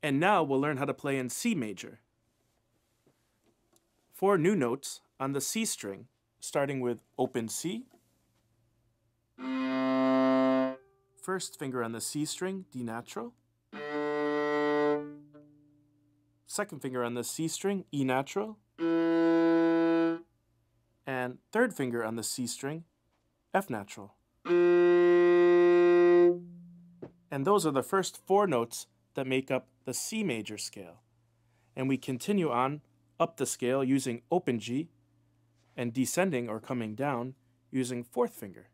And now we'll learn how to play in C major. 4 new notes on the C string, starting with open C. First finger on the C string, D natural. Second finger on the C string, E natural. And third finger on the C string, F natural. And those are the first 4 notes that make up the C major scale. And we continue on up the scale using open G and descending or coming down using 4th finger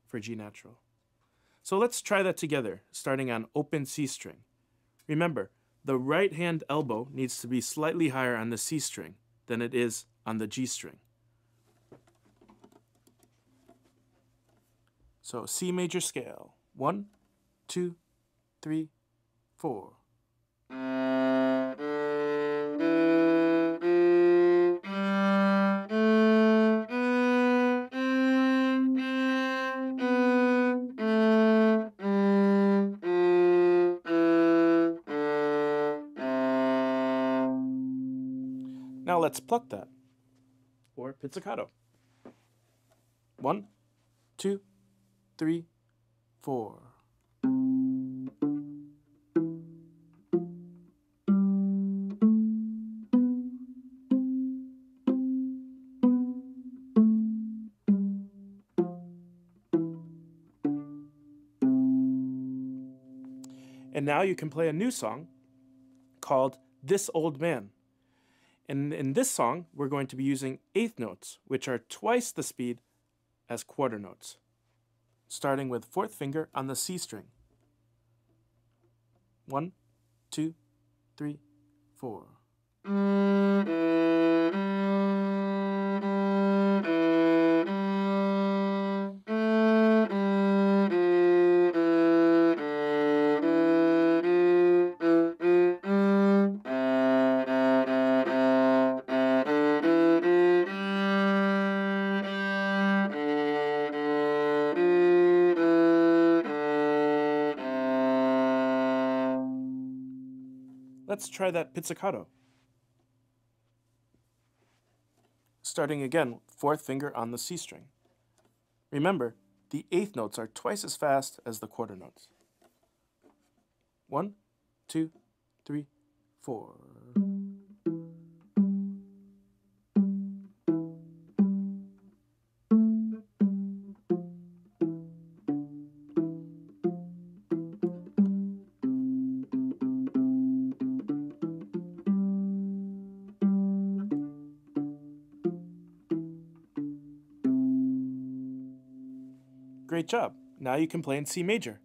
for G natural. So let's try that together, starting on open C string. Remember, the right hand elbow needs to be slightly higher on the C string than it is on the G string. So C major scale, 1, 2, 3, 4. Now let's pluck that, or pizzicato. 1, 2, 3, 4. And now you can play a new song called This Old Man. And in this song, we're going to be using 8th notes, which are twice the speed as quarter notes, starting with 4th finger on the C string. 1, 2, 3, 4. Let's try that pizzicato. Starting again, 4th finger on the C string. Remember, the 8th notes are twice as fast as the quarter notes. 1, 2, 3, 4. Great job. Now you can play in C major.